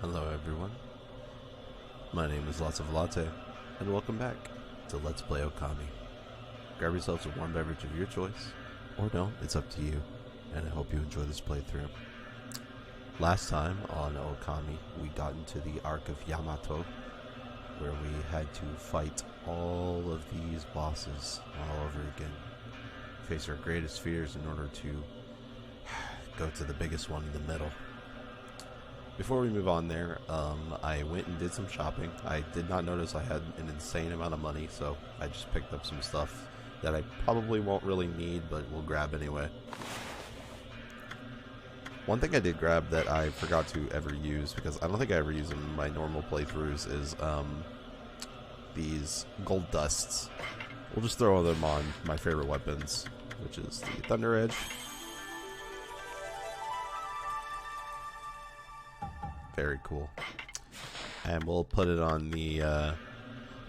Hello everyone, my name is Lotsoflatte, and welcome back to Let's Play Okami. Grab yourselves a warm beverage of your choice, or don't, it's up to you, and I hope you enjoy this playthrough. Last time on Okami, we got into the Arc of Yamato, where we had to fight all of these bosses all over again. Face our greatest fears in order to go to the biggest one in the middle. Before we move on there, I went and did some shopping. I did not notice I had an insane amount of money, so I just picked up some stuff that I probably won't really need, but will grab anyway. One thing I did grab that I forgot to ever use, because I don't think I ever use them in my normal playthroughs, is these gold dusts. We'll just throw them on my favorite weapons, which is the Thunder Edge. Very cool. And we'll put it on the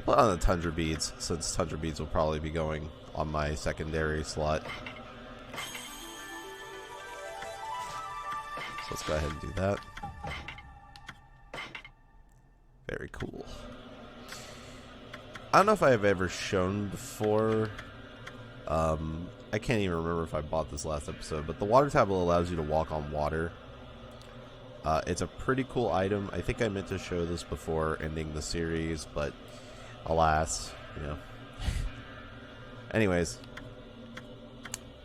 Tundra Beads, since Tundra Beads will probably be going on my secondary slot. So let's go ahead and do that. Very cool. I don't know if I have ever shown before. I can't even remember if I bought this last episode, but the water tablet allows you to walk on water. It's a pretty cool item. I think I meant to show this before ending the series, but alas, you know. Anyways,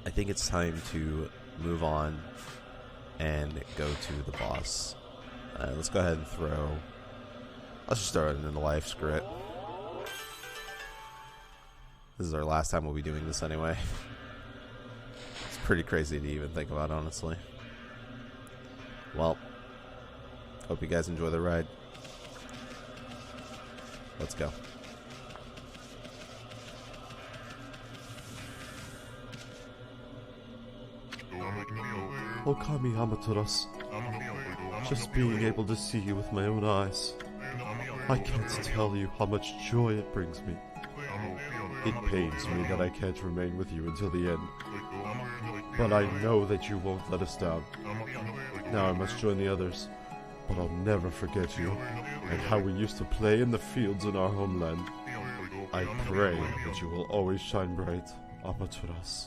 I think it's time to move on and go to the boss. Let's go ahead and throw. Let's just throw it into the life script. This is our last time we'll be doing this anyway. It's pretty crazy to even think about, honestly. Well, hope you guys enjoy the ride. Let's go. Okami Amaterasu. Just being able to see you with my own eyes. I can't tell you how much joy it brings me. It pains me that I can't remain with you until the end. But I know that you won't let us down. Now I must join the others. But I'll never forget you, and how we used to play in the fields in our homeland. I pray that you will always shine bright, Amaterasu.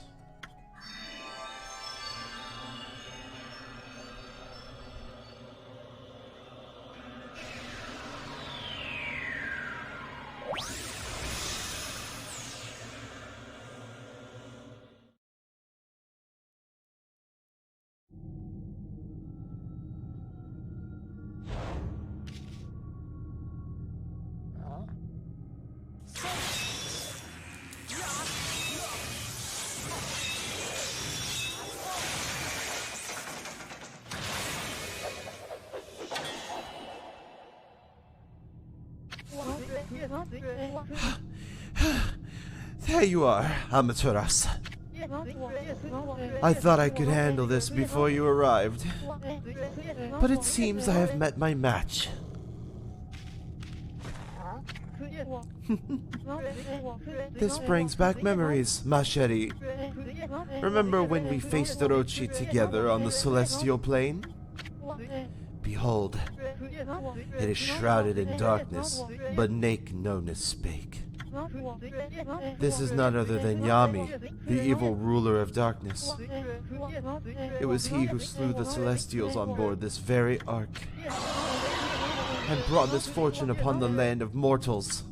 There you are, Amaterasu. I thought I could handle this before you arrived, but it seems I have met my match. This brings back memories, Machete. Remember when we faced Orochi together on the celestial plane? Behold, it is shrouded in darkness, but make no mistake. This is none other than Yami, the evil ruler of darkness. It was he who slew the Celestials on board this very ark, and brought misfortune upon the land of mortals.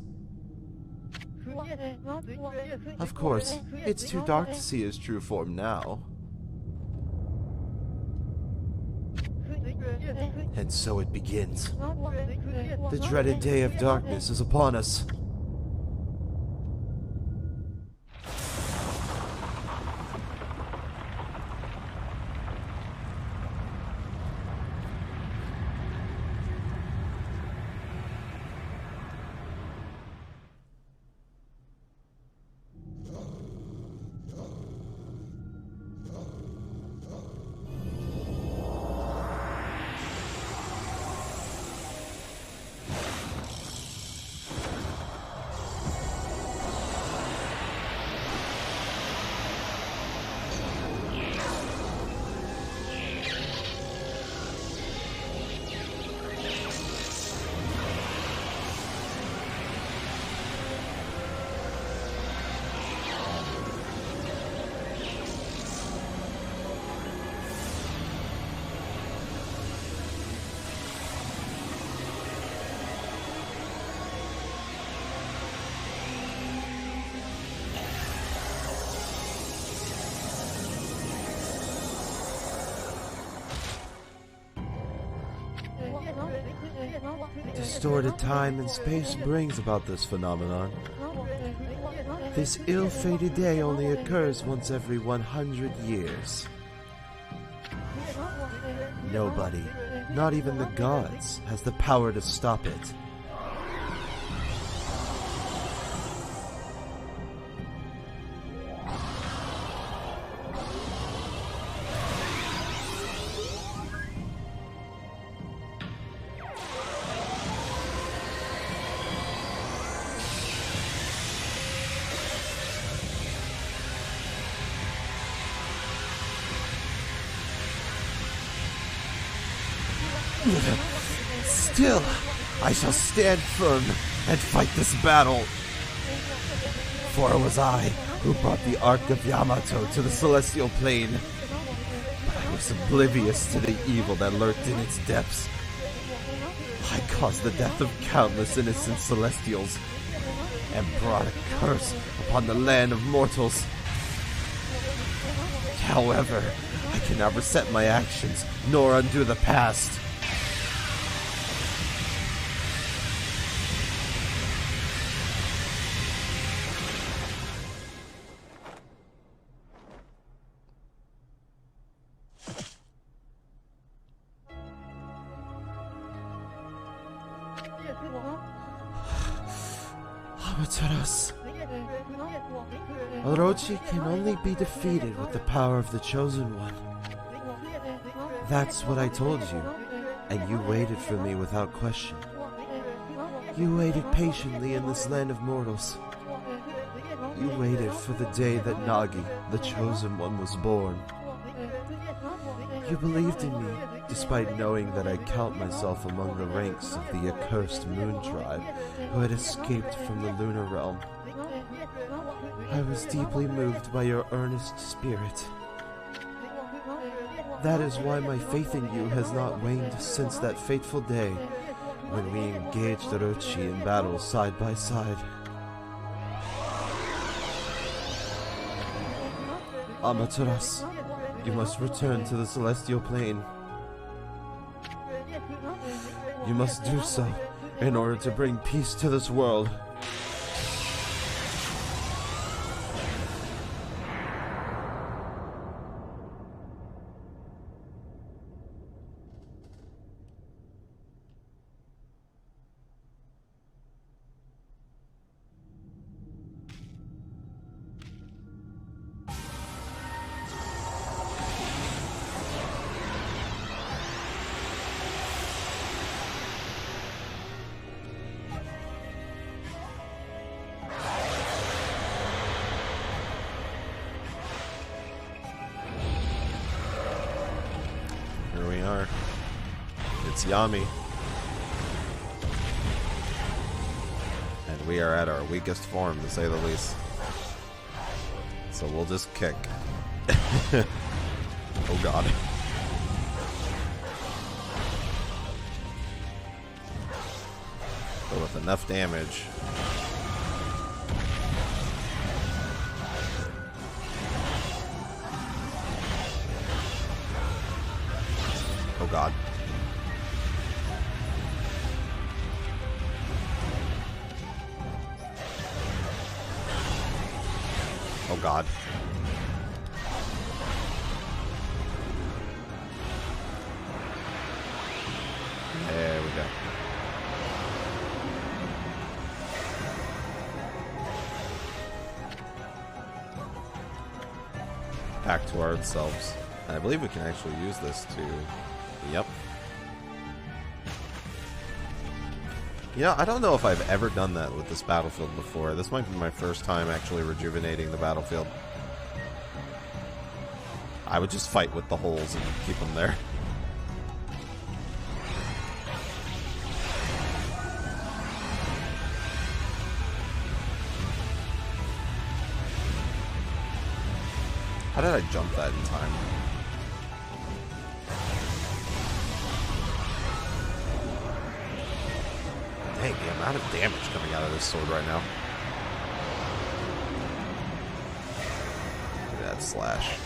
Of course, it's too dark to see his true form now. And so it begins. The dreaded day of darkness is upon us. Distorted time and space brings about this phenomenon. This ill-fated day only occurs once every 100 years. Nobody, not even the gods, has the power to stop it. Still, I shall stand firm and fight this battle. For it was I who brought the Ark of Yamato to the celestial plane. But I was oblivious to the evil that lurked in its depths. I caused the death of countless innocent celestials and brought a curse upon the land of mortals. However, I cannot reset my actions nor undo the past. Amaterasu. Orochi can only be defeated with the power of the Chosen One. That's what I told you, and you waited for me without question. You waited patiently in this land of mortals. You waited for the day that Nagi, the Chosen One, was born. You believed in me, despite knowing that I count myself among the ranks of the accursed Moon Tribe who had escaped from the lunar realm. I was deeply moved by your earnest spirit. That is why my faith in you has not waned since that fateful day when we engaged Orochi in battle side by side. Amaterasu, you must return to the celestial plane. You must do so in order to bring peace to this world. It's Yami. And we are at our weakest form, to say the least. So we'll just kick. Oh god. But with enough damage. Oh god. Oh god. There we go. Back to our selves. And I believe we can actually use this to... Yep. You know, I don't know if I've ever done that with this battlefield before. This might be my first time actually rejuvenating the battlefield. I would just fight with the holes and keep them there. How did I jump that in time? Dang, the amount of damage coming out of this sword right now. Look at that slash.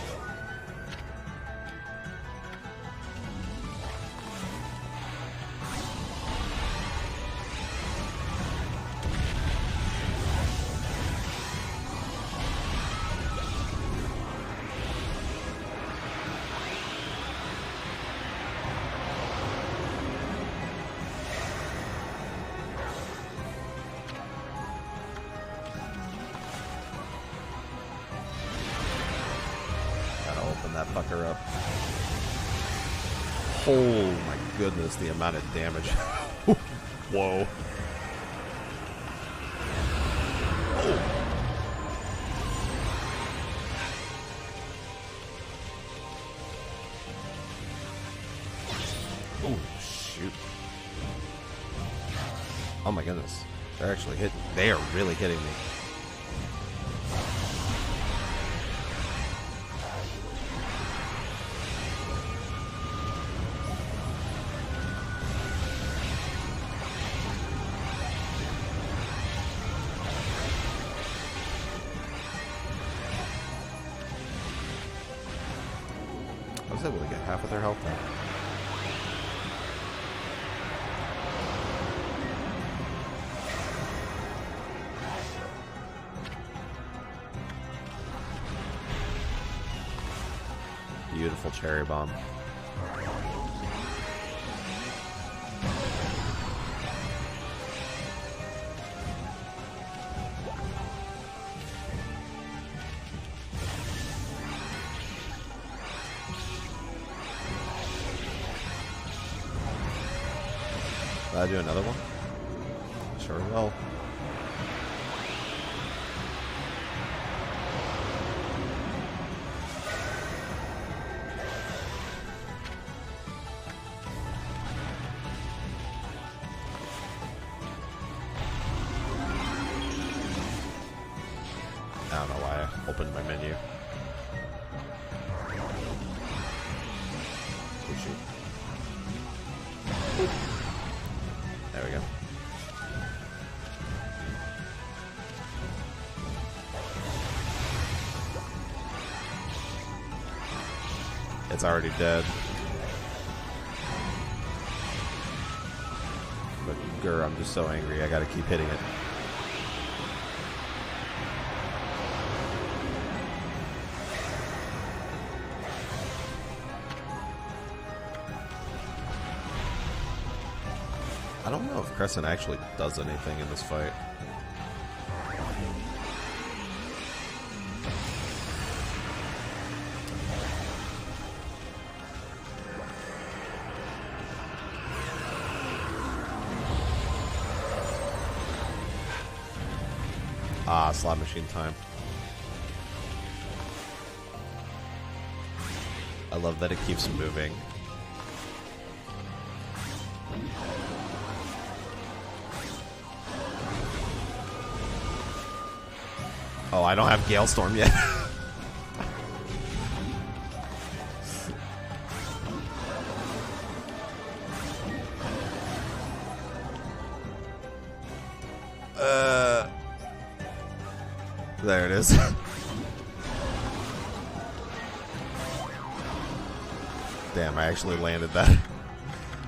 fucker up. Oh my goodness, the amount of damage. Whoa. Oh, shoot. Oh my goodness. They're actually hitting. They are really hitting me. I was able to get half of their health back. Beautiful cherry bomb. Did I do another one? Sure will. I don't know why I opened my menu. Oh, shoot. There we go. It's already dead. But grr, I'm just so angry. I gotta keep hitting it. I don't know if Crescent actually does anything in this fight. Ah, slot machine time. I love that it keeps moving. Oh, I don't have Galestorm yet. There it is. Damn, I actually landed that.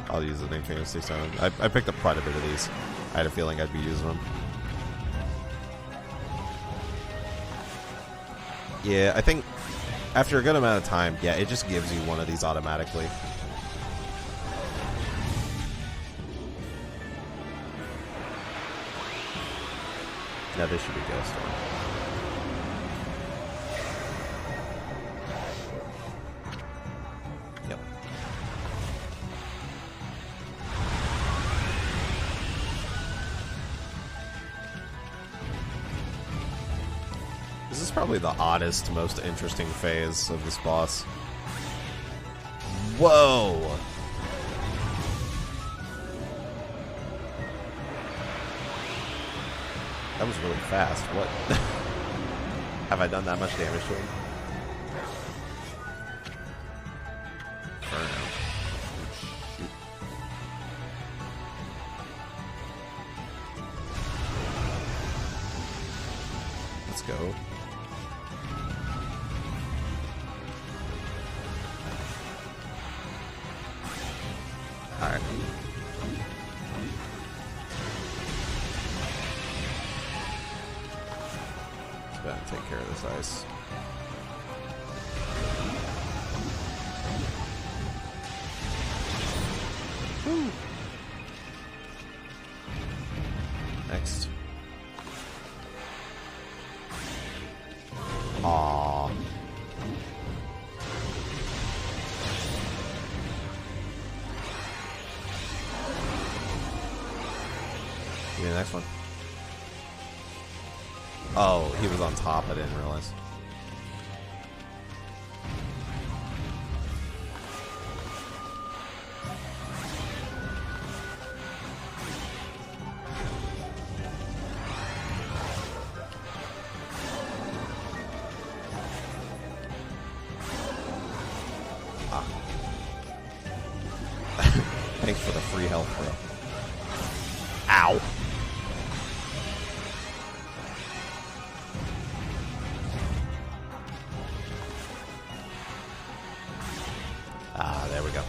I'll use the Infinity Stone. I picked up quite a bit of these. I had a feeling I'd be using them. Yeah, I think after a good amount of time, yeah, it just gives you one of these automatically. Now this should be Galestorm. Yep. This is probably the oddest, most interesting phase of this boss. Whoa! That was really fast. What? Have I done that much damage to him? Burnout. Shoot. Let's go. Alright. Take care of this ice. Woo. Next. Aww. Give me the next one. Oh, he was on top. I didn't realize. Thanks for the free health, bro. Ow. Ah, there we go.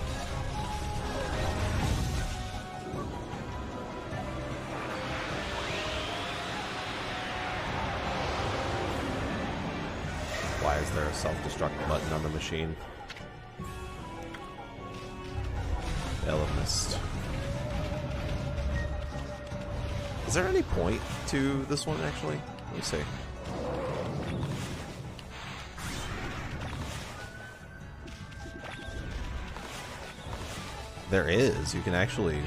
Why is there a self-destruct button on the machine? Mist. Is there any point to this one, actually? Let me see. There is. You can actually...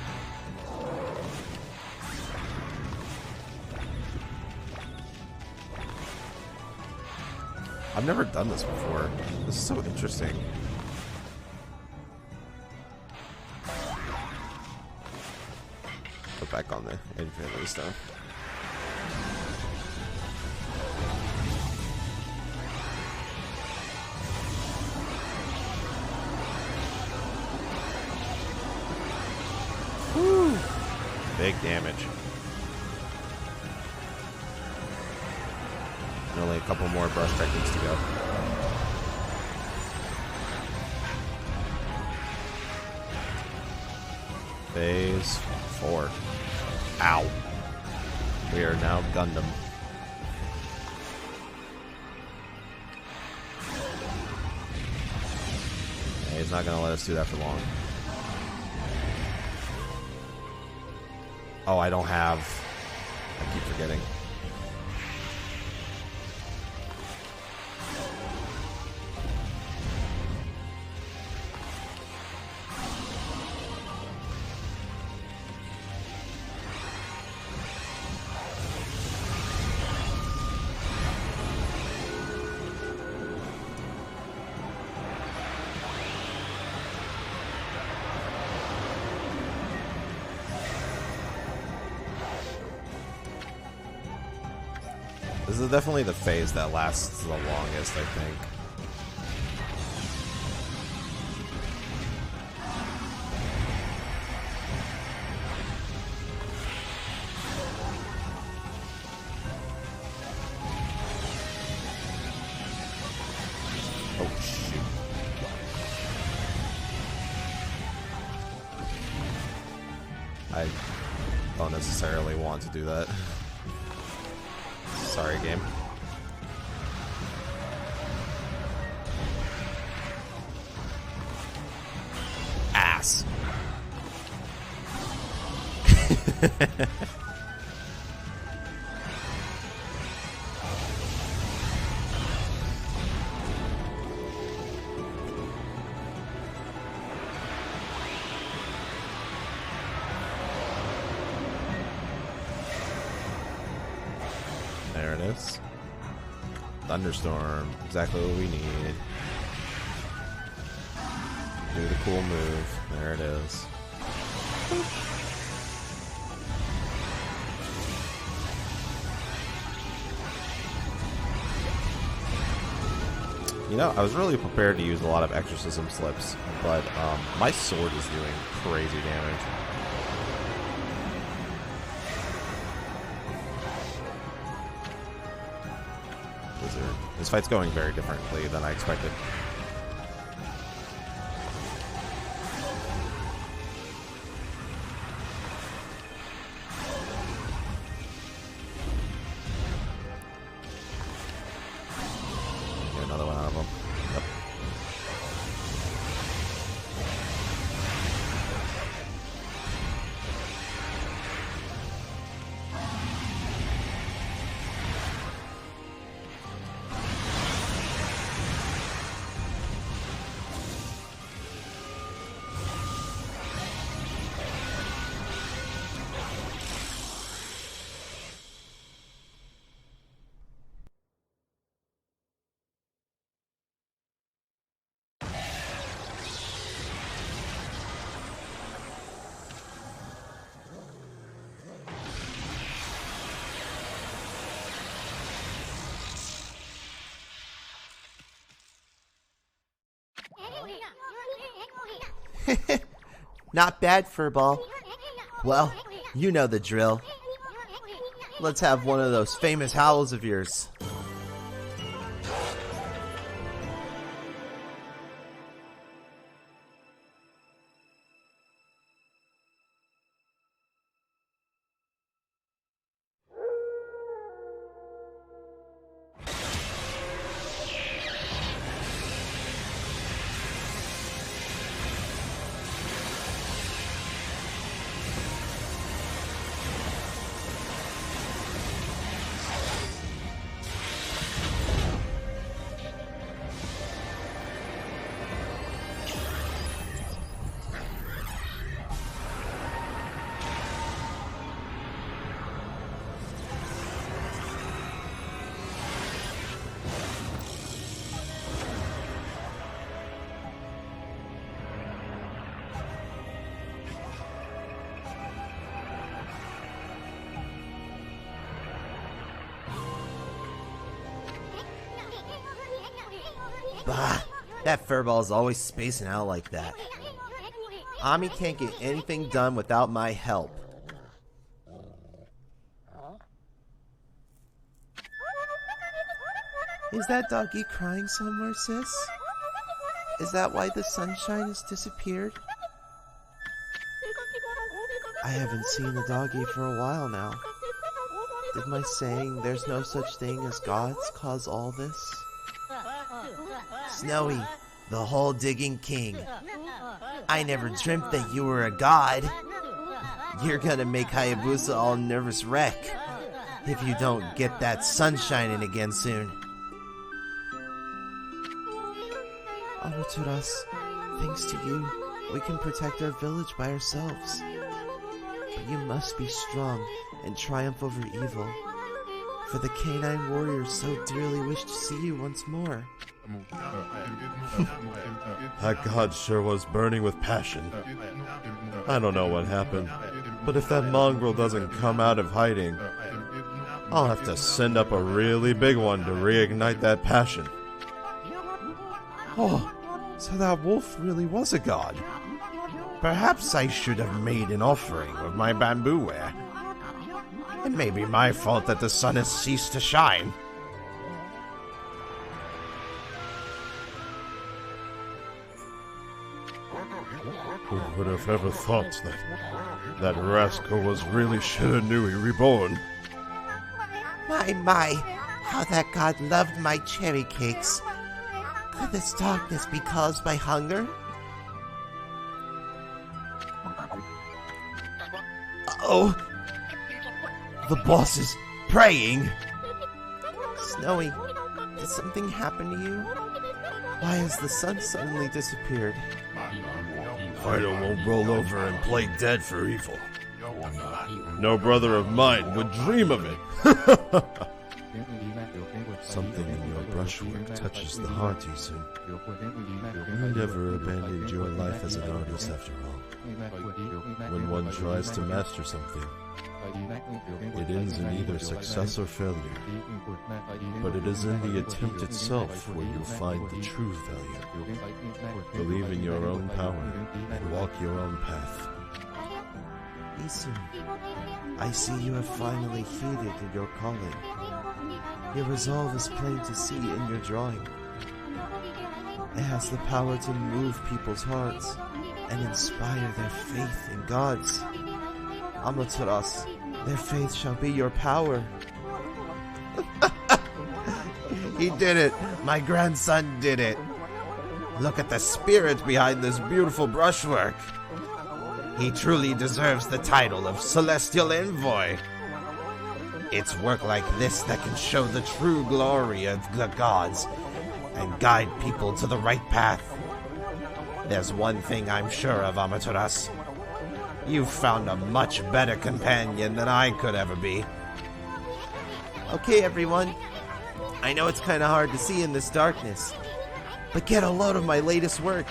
I've never done this before. This is so interesting. Put back on the infinity stone. Woo! Big damage. And only a couple more brush techniques to go. Phase 4. Ow. We are now Gundam. Yeah, he's not going to let us do that for long. Oh, I don't have... I keep forgetting. This is definitely the phase that lasts the longest, I think. Oh, shoot. I don't necessarily want to do that. Sorry, game. Ass. There it is. Thunderstorm. Exactly what we need. Do the cool move. There it is. You know, I was really prepared to use a lot of exorcism slips, but my sword is doing crazy damage. This fight's going very differently than I expected. Get another one out of them. Yep. Not bad, Furball. Well, you know the drill. Let's have one of those famous howls of yours. Bah, that furball's always spacing out like that. Ami can't get anything done without my help. Is that doggy crying somewhere, sis? Is that why the sunshine has disappeared? I haven't seen the doggy for a while now. Did my saying there's no such thing as gods cause all this? Snowy, the hole digging king. I never dreamt that you were a god. You're gonna make Hayabusa all nervous wreck if you don't get that sun shining again soon. Amaterasu, thanks to you, we can protect our village by ourselves. But you must be strong and triumph over evil. For the canine warriors so dearly wish to see you once more. That god sure was burning with passion. I don't know what happened, but if that mongrel doesn't come out of hiding, I'll have to send up a really big one to reignite that passion. Oh, so that wolf really was a god. Perhaps I should have made an offering of my bamboo ware. It may be my fault that the sun has ceased to shine. Who would have ever thought that rascal was really Shiranui reborn? My, how that god loved my cherry cakes. Could this darkness be caused by hunger? Oh, the boss is praying. Snowy, did something happen to you? Why has the sun suddenly disappeared? Fido won't roll over and play dead for evil. No brother of mine would dream of it. Something in your brushwork touches the heart, Isu. You never abandoned your life as an artist after all. When one tries to master something, it ends in either success or failure. But it is in the attempt itself where you find the true value. Believe in your own power and walk your own path. Isu, I see you have finally heeded in your calling. Your resolve is plain to see in your drawing. It has the power to move people's hearts and inspire their faith in gods. Amaterasu, their faith shall be your power. He did it! My grandson did it! Look at the spirit behind this beautiful brushwork. He truly deserves the title of Celestial Envoy. It's work like this that can show the true glory of the gods and guide people to the right path. There's one thing I'm sure of, Amaterasu. You've found a much better companion than I could ever be. Okay, everyone. I know it's kind of hard to see in this darkness, but get a load of my latest work.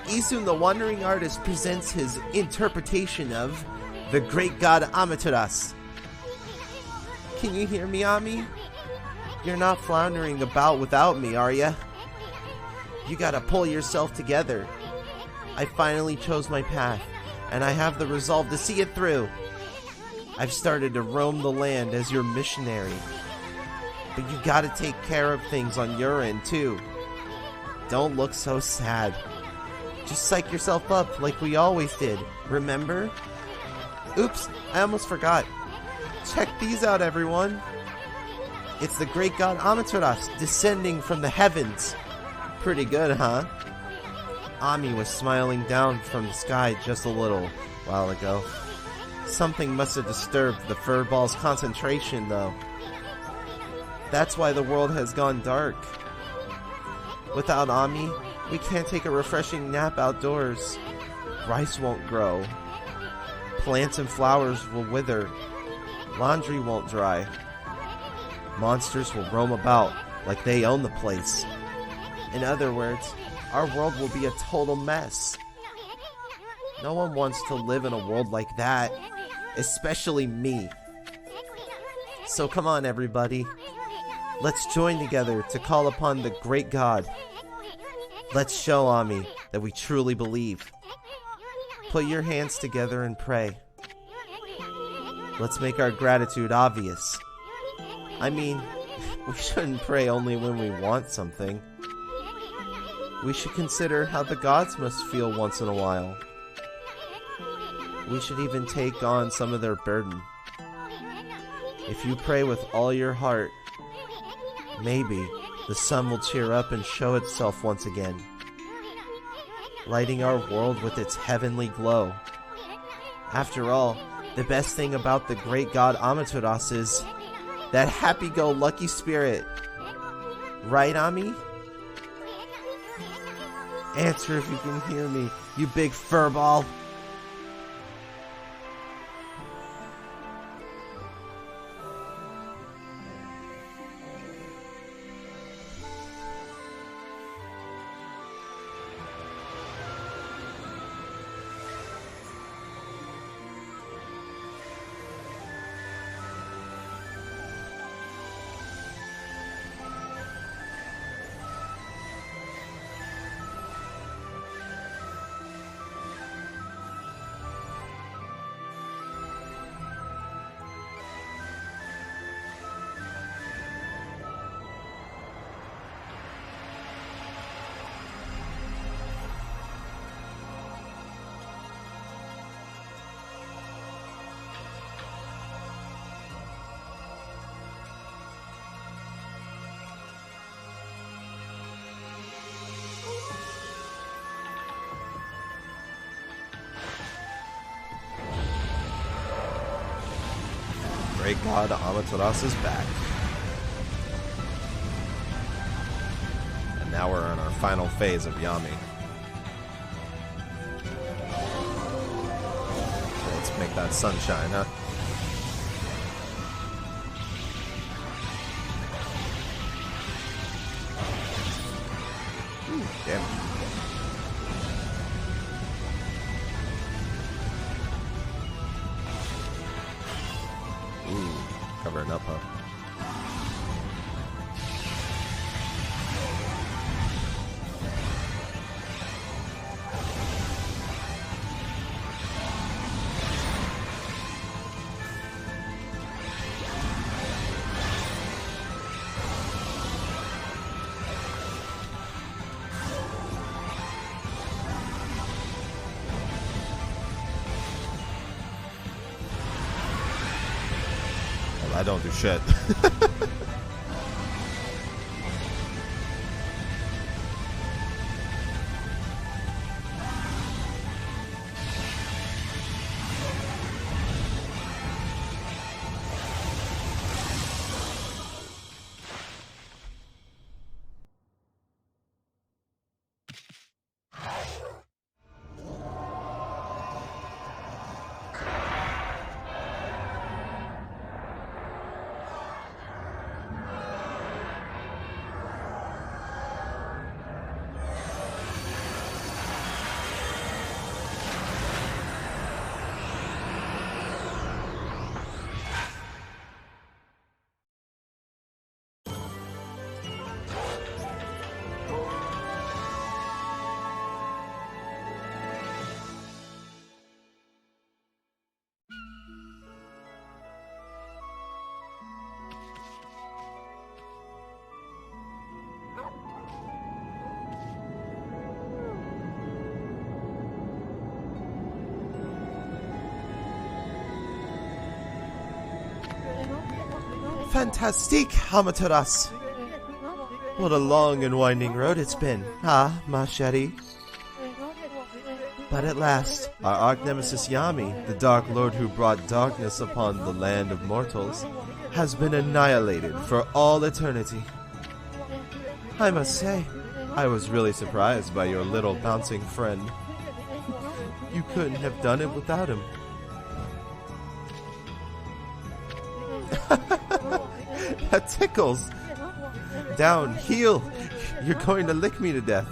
Isun the Wandering Artist presents his interpretation of the great god Amaterasu. Can you hear me, Ami? You're not floundering about without me, are ya? You gotta pull yourself together. I finally chose my path, and I have the resolve to see it through. I've started to roam the land as your missionary. But you gotta take care of things on your end, too. Don't look so sad. Just psych yourself up like we always did, remember? Oops, I almost forgot. Check these out, everyone. It's the great god Amaterasu descending from the heavens. Pretty good, huh? Ami was smiling down from the sky just a little while ago. Something must have disturbed the furball's concentration, though. That's why the world has gone dark. Without Ami, we can't take a refreshing nap outdoors. Rice won't grow. Plants and flowers will wither. Laundry won't dry. Monsters will roam about like they own the place. In other words, our world will be a total mess. No one wants to live in a world like that, especially me. So come on, everybody. Let's join together to call upon the great god. Let's show Ami that we truly believe. Put your hands together and pray. Let's make our gratitude obvious. I mean, we shouldn't pray only when we want something. We should consider how the gods must feel once in a while. We should even take on some of their burden. If you pray with all your heart, maybe the sun will cheer up and show itself once again, lighting our world with its heavenly glow. After all, the best thing about the great god Amaterasu is that happy-go-lucky spirit. Right, Ami? Answer if you can hear me, you big furball. Great god Amaterasu is back. And now we're in our final phase of Yami. So let's make that sunshine, huh? Ooh, damn. Ooh, covering up, huh? I don't do shit. Fantastique, Amaterasu. What a long and winding road it's been, ma chérie? But at last, our arch-nemesis Yami, the Dark Lord who brought darkness upon the land of mortals, has been annihilated for all eternity. I must say, I was really surprised by your little bouncing friend. You couldn't have done it without him. That tickles! Down, heel! You're going to lick me to death.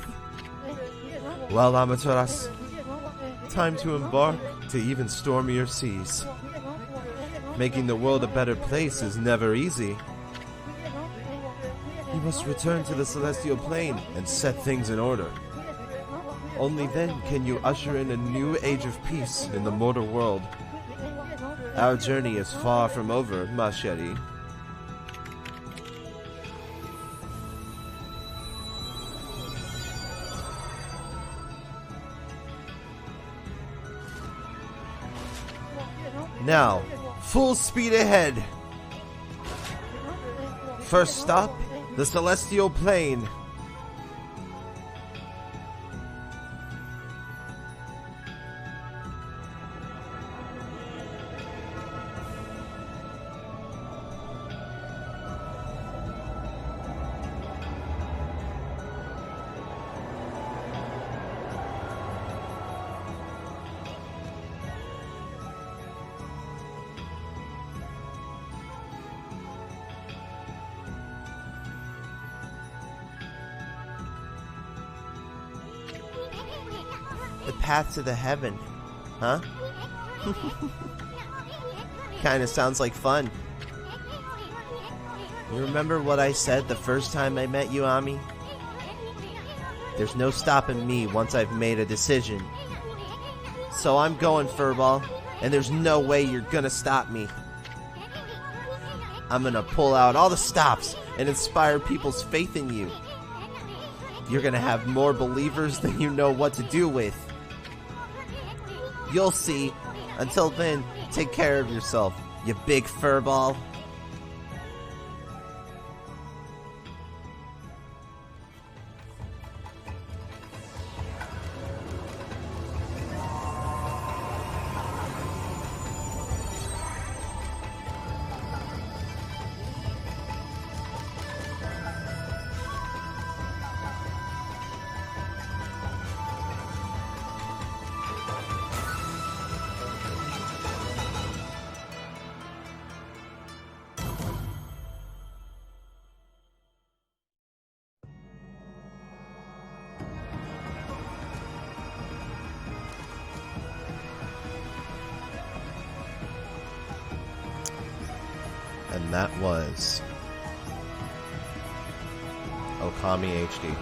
Well, Amaterasu, time to embark to even stormier seas. Making the world a better place is never easy. You must return to the celestial plane and set things in order. Only then can you usher in a new age of peace in the mortal world. Our journey is far from over, ma chérie. Now, full speed ahead. First stop, the celestial plane. The path to the heaven, huh? Kinda sounds like fun. You remember what I said the first time I met you, Ami? There's no stopping me once I've made a decision. So I'm going, Furball, and there's no way you're gonna stop me. I'm gonna pull out all the stops and inspire people's faith in you. You're gonna have more believers than you know what to do with. You'll see. Until then, take care of yourself, you big furball. And that was Okami HD.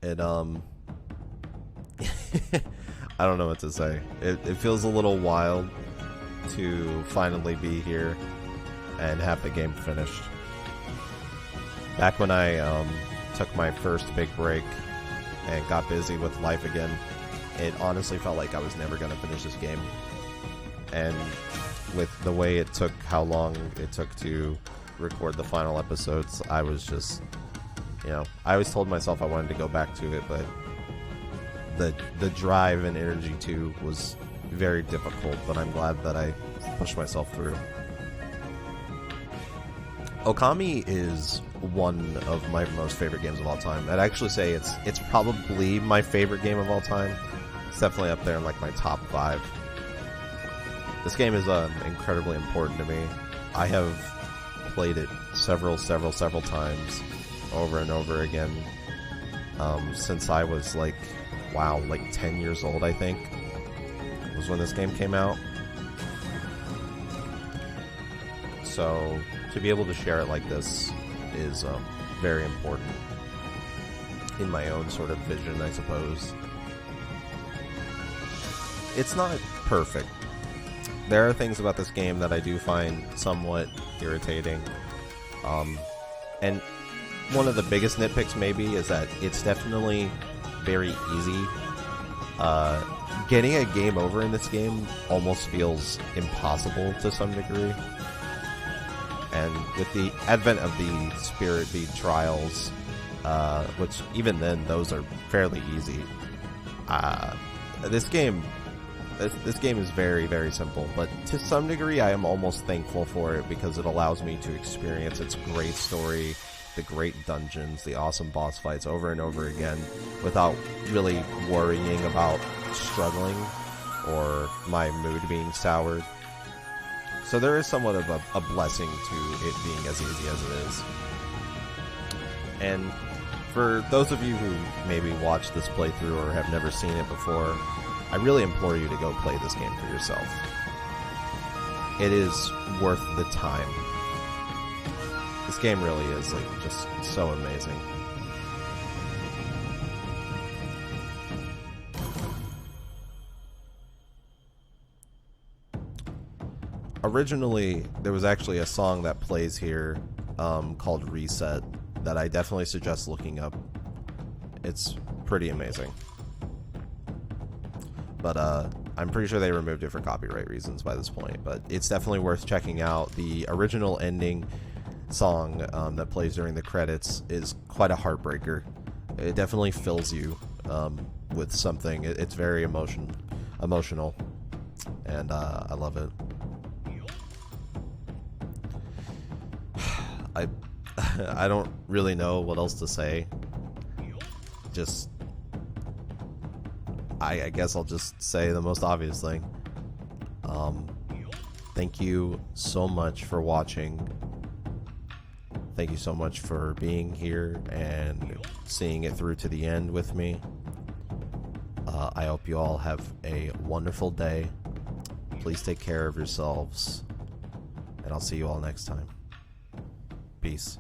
It I don't know what to say. It feels a little wild to finally be here and have the game finished. Back when I took my first big break and got busy with life again, it honestly felt like I was never going to finish this game. And with the way it took, how long it took to record the final episodes, I was just, I always told myself I wanted to go back to it, but the drive and energy too was very difficult, but I'm glad that I pushed myself through. Okami is one of my most favorite games of all time. I'd actually say it's probably my favorite game of all time. It's definitely up there in like my top 5. This game is incredibly important to me. I have played it several times over and over again since I was like 10 years old, I think, was when this game came out. So to be able to share it like this is very important in my own sort of vision, I suppose. It's not perfect. There are things about this game that I do find somewhat irritating. And one of the biggest nitpicks maybe is that it's definitely very easy Getting a game over in this game almost feels impossible to some degree. And with the advent of the Spirit Bead trials, which even then, those are fairly easy. This game is very, very simple, but to some degree I am almost thankful for it because it allows me to experience its great story, the great dungeons, the awesome boss fights over and over again without really worrying about struggling or my mood being soured. So there is somewhat of a blessing to it being as easy as it is. And for those of you who maybe watched this playthrough or have never seen it before, I really implore you to go play this game for yourself. It is worth the time. This game really is just so amazing. Originally, there was actually a song that plays here called Reset that I definitely suggest looking up. It's pretty amazing. But I'm pretty sure they removed it for copyright reasons by this point. But it's definitely worth checking out. The original ending song that plays during the credits is quite a heartbreaker. It definitely fills you with something. It's very emotional, and I love it. I don't really know what else to say. Just I guess I'll just say the most obvious thing. Thank you so much for watching. Thank you so much for being here and seeing it through to the end with me. I hope you all have a wonderful day. Please take care of yourselves, and I'll see you all next time. Peace.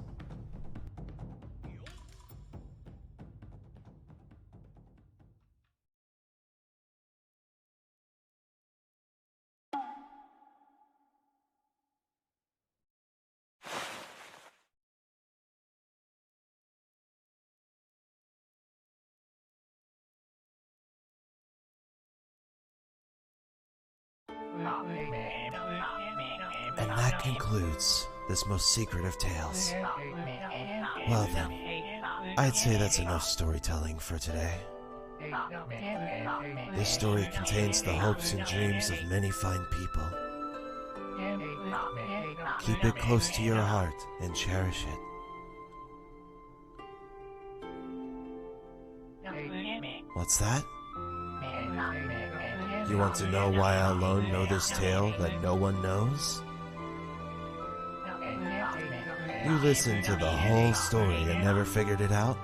And that concludes this most secret of tales. Well then, I'd say that's enough storytelling for today. This story contains the hopes and dreams of many fine people. Keep it close to your heart and cherish it. What's that? You want to know why I alone know this tale that no one knows? You listened to the whole story and never figured it out?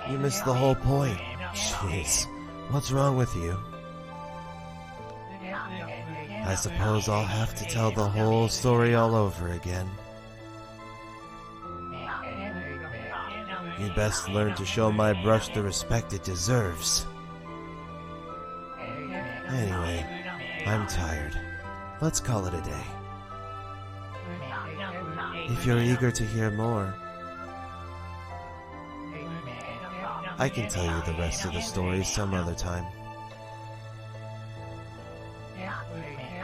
You missed the whole point. Jeez, what's wrong with you? I suppose I'll have to tell the whole story all over again. You'd best learn to show my brush the respect it deserves. Anyway, I'm tired. Let's call it a day. If you're eager to hear more, I can tell you the rest of the story some other time.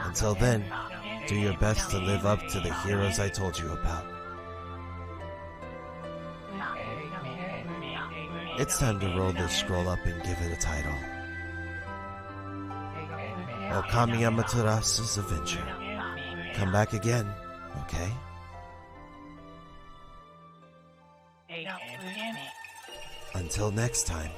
Until then, do your best to live up to the heroes I told you about. It's time to roll this scroll up and give it a title. Okami Amaterasu's Adventure. Come back again, okay? Until next time.